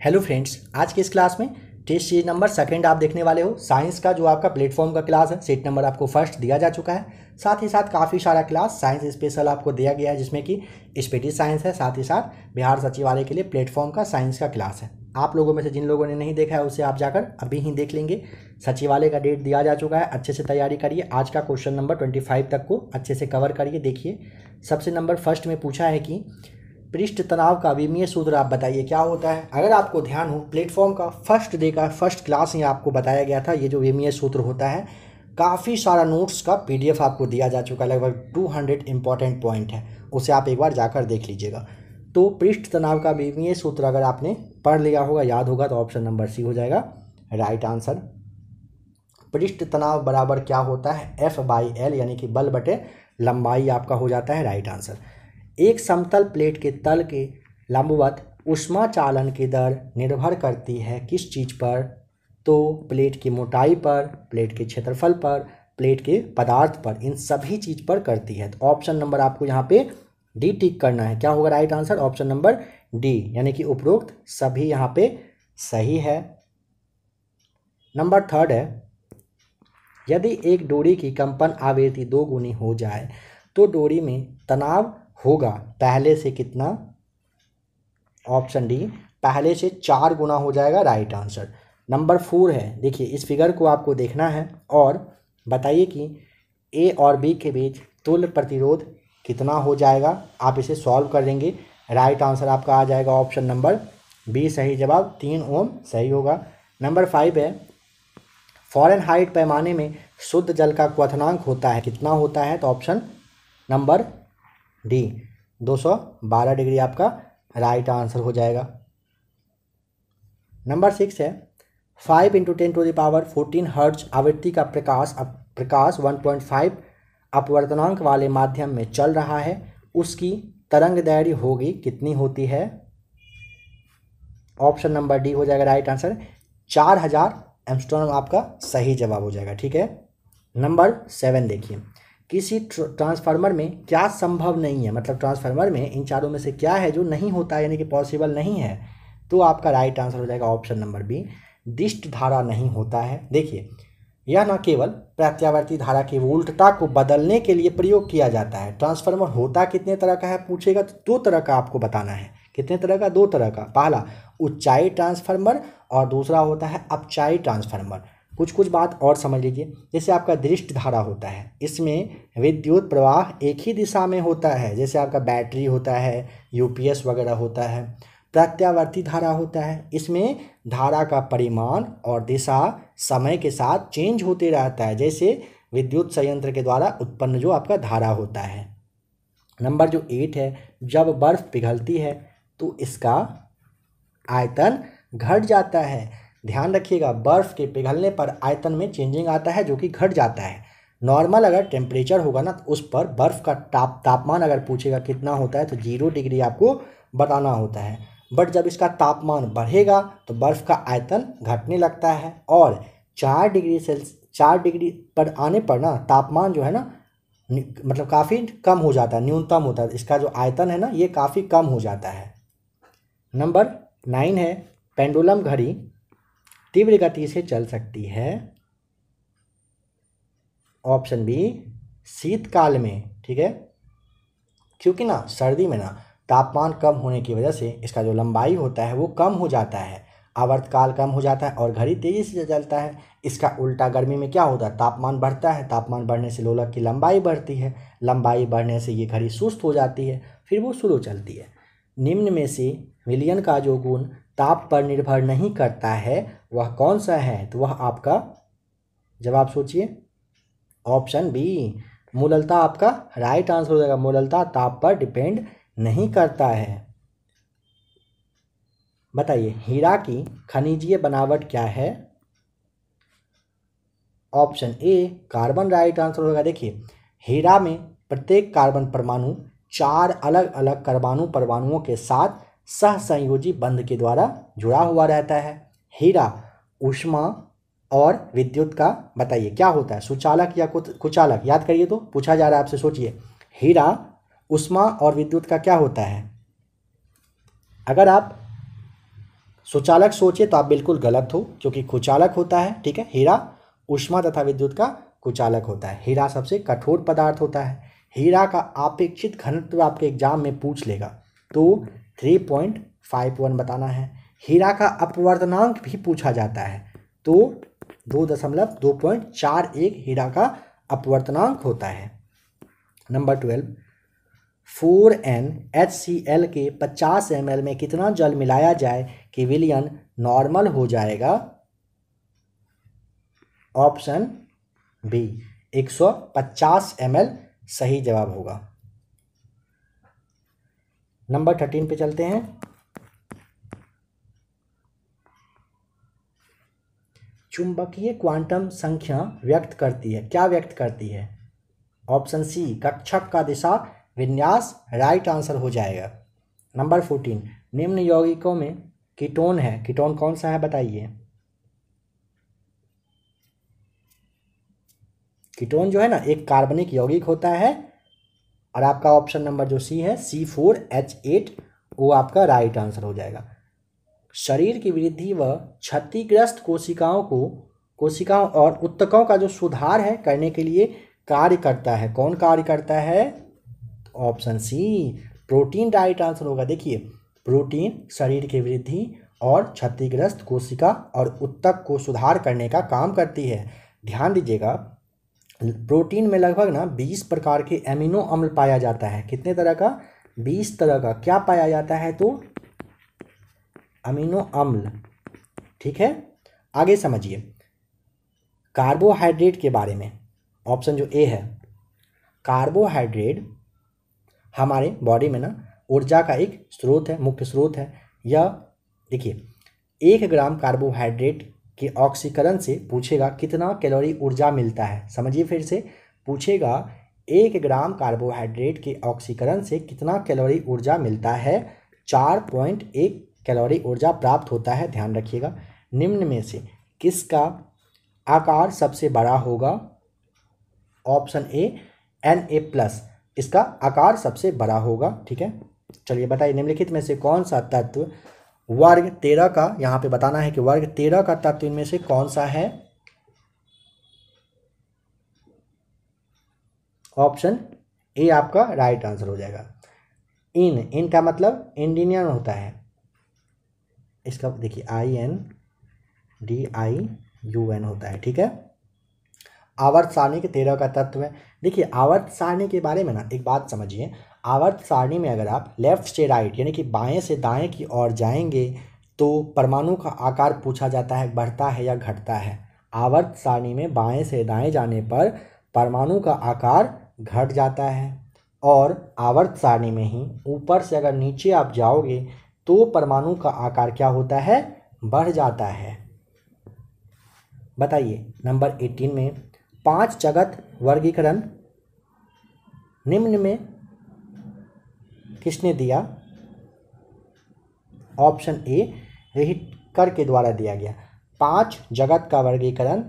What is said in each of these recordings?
Hello friends, आज की इस क्लास में टेस्ट सीरीज नंबर सेकंड आप देखने वाले हो। साइंस का जो आपका प्लेटफॉर्म का क्लास है, सेट नंबर आपको फर्स्ट दिया जा चुका है। साथ ही साथ काफ़ी सारा क्लास साइंस स्पेशल आपको दिया गया है, जिसमें कि स्पेटिक साइंस है, साथ ही साथ बिहार सचिवालय के लिए प्लेटफॉर्म का साइंस का क्लास है। आप लोगों में से जिन लोगों ने नहीं देखा है उसे आप जाकर अभी ही देख लेंगे। सचिवालय का डेट दिया जा चुका है, अच्छे से तैयारी करिए। आज का क्वेश्चन नंबर 25 तक को अच्छे से कवर करिए। देखिए, सबसे नंबर फर्स्ट में पूछा है कि पृष्ठ तनाव का विमीय सूत्र आप बताइए क्या होता है। अगर आपको ध्यान हो, प्लेटफॉर्म का फर्स्ट डे का फर्स्ट क्लास ही आपको बताया गया था ये जो विमीय सूत्र होता है। काफ़ी सारा नोट्स का पीडीएफ आपको दिया जा चुका है, लगभग 200 इंपॉर्टेंट पॉइंट है, उसे आप एक बार जाकर देख लीजिएगा। तो पृष्ठ तनाव का विमीय सूत्र अगर आपने पढ़ लिया होगा, याद होगा, तो ऑप्शन नंबर सी हो जाएगा राइट आंसर। पृष्ठ तनाव बराबर क्या होता है, F/L, यानी कि बल बटे लंबाई आपका हो जाता है राइट आंसर। एक समतल प्लेट के तल के लंबवत ऊष्मा चालन की दर निर्भर करती है किस चीज़ पर? तो प्लेट की मोटाई पर, प्लेट के क्षेत्रफल पर, प्लेट के पदार्थ पर, इन सभी चीज़ पर करती है। तो ऑप्शन नंबर आपको यहाँ पे डी टिक करना है। क्या होगा right answer? Option number D, यानी कि उपरोक्त सभी यहाँ पे सही है। नंबर थर्ड है, यदि एक डोरी की कंपन आवृत्ति 2 गुनी हो जाए तो डोरी में तनाव होगा पहले से कितना? ऑप्शन डी, पहले से 4 गुना हो जाएगा राइट आंसर। नंबर 4 है, देखिए इस फिगर को आपको देखना है और बताइए कि ए और बी के बीच तुल्य प्रतिरोध कितना हो जाएगा। आप इसे सॉल्व कर देंगे, राइट आंसर आपका आ जाएगा ऑप्शन नंबर बी सही जवाब, 3 ओम सही होगा। नंबर 5 है, फ़ारेनहाइट पैमाने में शुद्ध जल का क्वथनांक होता है कितना होता है? तो ऑप्शन नंबर डी, 212 डिग्री आपका राइट आंसर हो जाएगा। नंबर 6 है, 5 × 10⁻14 हर्ट्ज आवृत्ति का प्रकाश 1.5 अपवर्तनांक वाले माध्यम में चल रहा है, उसकी तरंग दैर्घ्य होगी कितनी होती है? ऑप्शन नंबर डी हो जाएगा राइट आंसर, 4000 एंगस्ट्रॉम आपका सही जवाब हो जाएगा। ठीक है। नंबर 7 देखिए, किसी ट्रांसफार्मर में क्या संभव नहीं है, मतलब ट्रांसफार्मर में इन चारों में से क्या है जो नहीं होता है, यानी कि पॉसिबल नहीं है? तो आपका राइट आंसर हो जाएगा ऑप्शन नंबर बी, दिष्ट धारा नहीं होता है। देखिए, यह न केवल प्रत्यावर्ती धारा की उल्टता को बदलने के लिए प्रयोग किया जाता है। ट्रांसफार्मर होता कितने तरह का है पूछेगा तो 2 तरह का आपको बताना है। कितने तरह का? 2 तरह का। पहला उच्चाई ट्रांसफार्मर और दूसरा होता है अपचाई ट्रांसफार्मर। कुछ बात और समझ लीजिए, जैसे आपका दृष्ट धारा होता है, इसमें विद्युत प्रवाह एक ही दिशा में होता है, जैसे आपका बैटरी होता है, यूपीएस वगैरह होता है। प्रत्यावर्ती धारा होता है, इसमें धारा का परिमाण और दिशा समय के साथ चेंज होते रहता है, जैसे विद्युत संयंत्र के द्वारा उत्पन्न जो आपका धारा होता है। नंबर जो 8 है, जब बर्फ पिघलती है तो इसका आयतन घट जाता है। ध्यान रखिएगा, बर्फ के पिघलने पर आयतन में चेंजिंग आता है जो कि घट जाता है। नॉर्मल अगर टेम्परेचर होगा ना, तो उस पर बर्फ़ का तापमान अगर पूछेगा कितना होता है तो 0 डिग्री आपको बताना होता है। बट जब इसका तापमान बढ़ेगा तो बर्फ़ का आयतन घटने लगता है, और 4 डिग्री पर आने पर ना तापमान जो है ना, मतलब काफ़ी कम हो जाता है, न्यूनतम होता है, इसका जो आयतन है ना ये काफ़ी कम हो जाता है। नंबर 9 है, पेंडुलम घड़ी तीव्र गति से चल सकती है। ऑप्शन बी, शीतकाल में। ठीक है, क्योंकि ना सर्दी में ना तापमान कम होने की वजह से इसका जो लंबाई होता है वो कम हो जाता है, आवर्तकाल कम हो जाता है और घड़ी तेज़ी से चलता है। इसका उल्टा गर्मी में क्या होता है, तापमान बढ़ता है, तापमान बढ़ने से लोलक की लंबाई बढ़ती है, लंबाई बढ़ने से ये घड़ी सुस्त हो जाती है, फिर वो स्लो चलती है। निम्न में से विलयन का जो गुण ताप पर निर्भर नहीं करता है वह कौन सा है? तो वह आपका जवाब सोचिए, ऑप्शन बी, मूललता आपका राइट आंसर हो जाएगा। मूललता ताप पर डिपेंड नहीं करता है। बताइए, हीरा की खनिजीय बनावट क्या है? Option A, carbon right answer होगा। देखिए, हीरा में प्रत्येक कार्बन परमाणु 4 अलग अलग परमाणुओं के साथ सहसंयोजी बंध के द्वारा जुड़ा हुआ रहता है। हीरा ऊष्मा और विद्युत का बताइए क्या होता है, सुचालक या कुचालक? याद करिए, तो पूछा जा रहा है आपसे, सोचिए। हीरा ऊष्मा और विद्युत का क्या होता है? अगर आप सुचालक सोचे तो आप बिल्कुल गलत हो, क्योंकि कुचालक होता है, ठीक है। हीरा ऊष्मा तथा विद्युत का कुचालक होता है। हीरा सबसे कठोर पदार्थ होता है। हीरा का अपेक्षित घनत्व आपके एग्जाम में पूछ लेगा, तो 3.51 बताना है। हीरा का अपवर्तनांक भी पूछा जाता है, तो 2.41 हीरा का अपवर्तनांक होता है। नंबर 12, 4NHCl के 50 ml में कितना जल मिलाया जाए कि विलयन नॉर्मल हो जाएगा? ऑप्शन बी 150 ml सही जवाब होगा। नंबर 13 पे चलते हैं। चुंबकीय क्वांटम संख्या व्यक्त करती है, क्या व्यक्त करती है? ऑप्शन सी कक्षक का दिशा विन्यास राइट आंसर हो जाएगा। नंबर 14, निम्न यौगिकों में कीटोन है, कीटोन कौन सा है बताइए? कीटोन जो है ना एक कार्बनिक यौगिक होता है, और आपका ऑप्शन नंबर जो सी है C4H8 वो आपका राइट आंसर हो जाएगा। शरीर की वृद्धि व क्षतिग्रस्त कोशिकाओं और ऊतकों का जो सुधार है करने के लिए कार्य करता है, कौन कार्य करता है? Option C protein right answer होगा। देखिए प्रोटीन शरीर की वृद्धि और क्षतिग्रस्त कोशिका और ऊतक को सुधार करने का काम करती है। ध्यान दीजिएगा, प्रोटीन में लगभग ना 20 प्रकार के एमिनो अम्ल पाया जाता है। कितने तरह का? 20 तरह का क्या पाया जाता है? तो अमीनो अम्ल, ठीक है। आगे समझिए कार्बोहाइड्रेट के बारे में। ऑप्शन जो ए है, कार्बोहाइड्रेट हमारे बॉडी में ना ऊर्जा का एक स्रोत है, मुख्य स्रोत है। यह देखिए 1 ग्राम कार्बोहाइड्रेट के ऑक्सीकरण से पूछेगा कितना कैलोरी ऊर्जा मिलता है। समझिए फिर से, पूछेगा 1 ग्राम कार्बोहाइड्रेट के ऑक्सीकरण से कितना कैलोरी ऊर्जा मिलता है? 4.1 कैलोरी ऊर्जा प्राप्त होता है। ध्यान रखिएगा, निम्न में से किसका आकार सबसे बड़ा होगा? ऑप्शन ए Na+, इसका आकार सबसे बड़ा होगा, ठीक है। चलिए बताइए निम्नलिखित में से कौन सा तत्व वर्ग 13 का, यहाँ पे बताना है कि वर्ग 13 का तत्व इनमें से कौन सा है? ऑप्शन ए आपका राइट आंसर हो जाएगा। इन का मतलब इंडियन होता है, इसका देखिए INDIUN होता है, ठीक है। आवर्त सारणी के 13 का तत्व है। देखिए आवर्त सारणी के बारे में ना एक बात समझिए, आवर्त सारणी में अगर आप लेफ्ट से राइट यानी कि बाएं से दाएं की ओर जाएंगे तो परमाणु का आकार पूछा जाता है बढ़ता है या घटता है। आवर्त सारणी में बाएं से दाएं जाने पर परमाणु का आकार घट जाता है, और आवर्त सारणी में ही ऊपर से अगर नीचे आप जाओगे तो परमाणु का आकार क्या होता है? बढ़ जाता है। बताइए नंबर 18 में 5 जगत वर्गीकरण निम्न में किसने दिया? ऑप्शन ए व्हिटकर के द्वारा दिया गया। 5 जगत का वर्गीकरण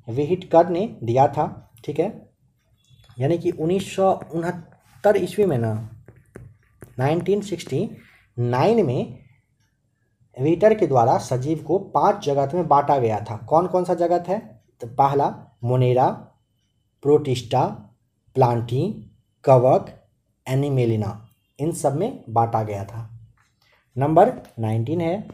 व्हिटकर ने दिया था, ठीक है। यानी कि 1969 ईस्वी में ना 1969 में व्हिटर के द्वारा सजीव को 5 जगत में बांटा गया था। कौन कौन सा जगत है? तो पहला मोनेरा, प्रोटिस्टा, प्लांटी, कवक, एनिमेलिना, इन सब में बांटा गया था। नंबर 19 है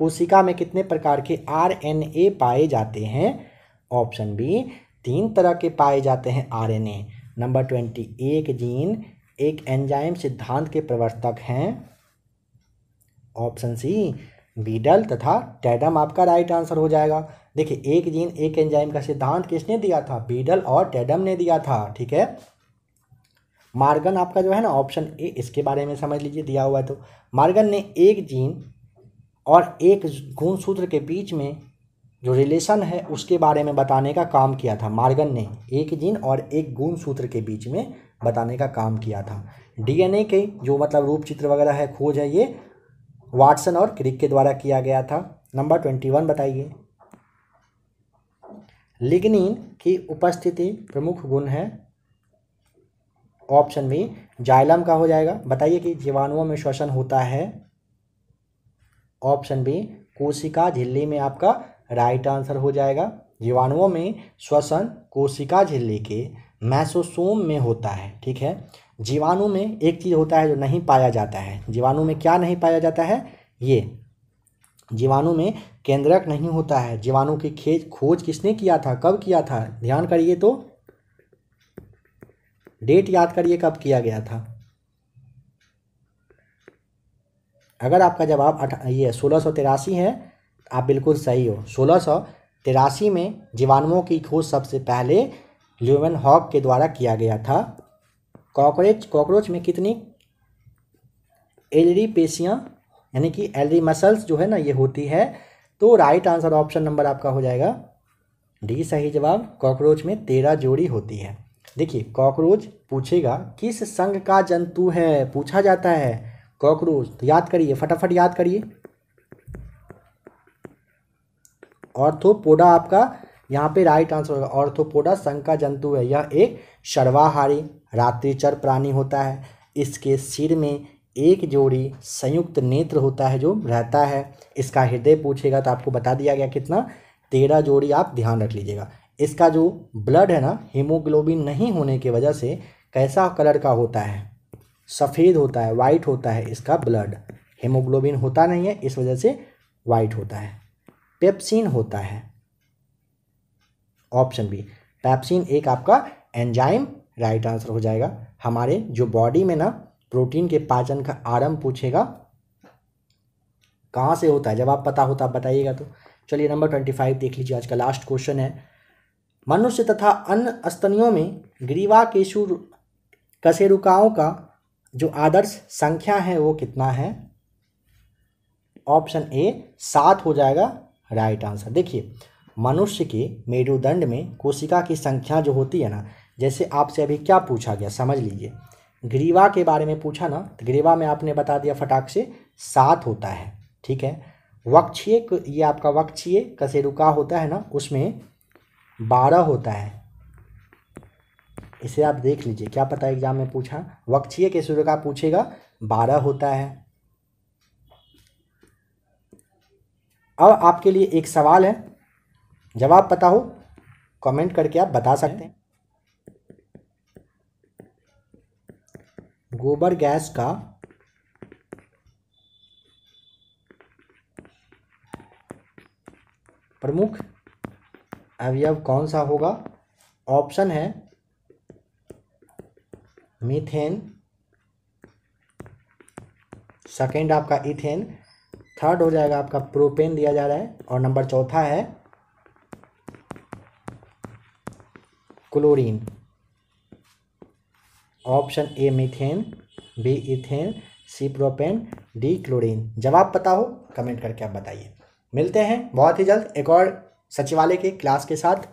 कोशिका में कितने प्रकार के RNA पाए जाते हैं? ऑप्शन बी 3 तरह के पाए जाते हैं RNA। नंबर 20 एक जीन एक एंजाइम सिद्धांत के प्रवर्तक हैं। ऑप्शन सी बीडल तथा टैडम आपका राइट आंसर हो जाएगा। देखिए एक जीन एक एंजाइम का सिद्धांत किसने दिया था? बीडल और टैडम ने दिया था, ठीक है। मार्गन आपका जो है ना ऑप्शन ए, इसके बारे में समझ लीजिए दिया हुआ है। तो मार्गन ने एक जीन और एक गुणसूत्र के बीच में जो रिलेशन है उसके बारे में बताने का काम किया था। मार्गन ने एक जीन और एक गुणसूत्र के बीच में बताने का काम किया था। DNA के जो मतलब रूप चित्र वगैरह है खोज है ये वाटसन और क्रिक के द्वारा किया गया था। नंबर 21 बताइए लिग्निन की उपस्थिति प्रमुख गुण है। ऑप्शन बी जाइलम का हो जाएगा। बताइए कि जीवाणुओं में श्वसन होता है। ऑप्शन बी कोशिका झिल्ली में आपका राइट आंसर हो जाएगा। जीवाणुओं में श्वसन कोशिका झिल्ली के मेसोसोम में होता है। ठीक है, जीवाणु में एक चीज़ होता है जो नहीं पाया जाता है। जीवाणु में क्या नहीं पाया जाता है? ये जीवाणु में केंद्रक नहीं होता है। जीवाणु की खोज किसने किया था, कब किया था? ध्यान करिए, तो डेट याद करिए कब किया गया था। अगर आपका जवाब ये 1683 है, आप बिल्कुल सही हो। 1683 में जीवाणुओं की खोज सबसे पहले ल्यूवेनहॉक के द्वारा किया गया था। कॉकरोच में कितनी एलरी पेशियां यानी कि एलरी मसल्स जो है ना ये होती है? तो राइट आंसर ऑप्शन नंबर आपका हो जाएगा डी सही जवाब। कॉकरोच में 13 जोड़ी होती है। देखिए, कॉकरोच पूछेगा किस संघ का जंतु है, पूछा जाता है कॉकरोच। तो याद करिए, फटाफट याद करिए। ऑर्थोपोडा आपका यहाँ पे राइट आंसर होगा। ऑर्थोपोडा संघ का जंतु है। यह एक सर्वाहारी रात्रिचर प्राणी होता है। इसके सिर में एक जोड़ी संयुक्त नेत्र होता है जो रहता है। इसका हृदय पूछेगा तो आपको बता दिया गया कितना, 13 जोड़ी। आप ध्यान रख लीजिएगा। इसका जो ब्लड है ना, हीमोग्लोबिन नहीं होने की वजह से कैसा कलर का होता है? सफ़ेद होता है, वाइट होता है इसका ब्लड। हीमोग्लोबिन होता नहीं है, इस वजह से वाइट होता है। पेप्सिन होता है, ऑप्शन बी पेप्सिन एक आपका एंजाइम राइट आंसर हो जाएगा। हमारे जो बॉडी में ना प्रोटीन के पाचन का आरंभ पूछेगा कहाँ से होता है, जब आप पता होता आप बताइएगा। तो चलिए नंबर 25 देख लीजिए, आज का लास्ट क्वेश्चन है। मनुष्य तथा अन्य स्तनियों में ग्रीवा कशेरुकाओं का जो आदर्श संख्या है वो कितना है? ऑप्शन ए 7 हो जाएगा राइट आंसर। देखिए, मनुष्य के मेरुदंड में कोशिका की संख्या जो होती है ना, जैसे आपसे अभी क्या पूछा गया समझ लीजिए, ग्रीवा के बारे में पूछा ना, तो ग्रीवा में आपने बता दिया फटाक से 7 होता है। ठीक है, वक्षीय, ये आपका वक्षीय कशेरुका होता है ना, उसमें 12 होता है। इसे आप देख लीजिए, क्या पता एग्जाम में पूछा, वक्षीय कशेरुका पूछेगा 12 होता है। अब आपके लिए एक सवाल है, जवाब पता हो कमेंट करके आप बता सकते हैं। गोबर गैस का प्रमुख अवयव कौन सा होगा? ऑप्शन है मीथेन, सेकेंड आपका इथेन, थर्ड हो जाएगा आपका प्रोपेन दिया जा रहा है, और नंबर चौथा है chlorine. Option A methane, B ethane, C propane, D chlorine. जवाब पता हो कमेंट करके आप बताइए। मिलते हैं बहुत ही जल्द एक और सचिवालय के क्लास के साथ।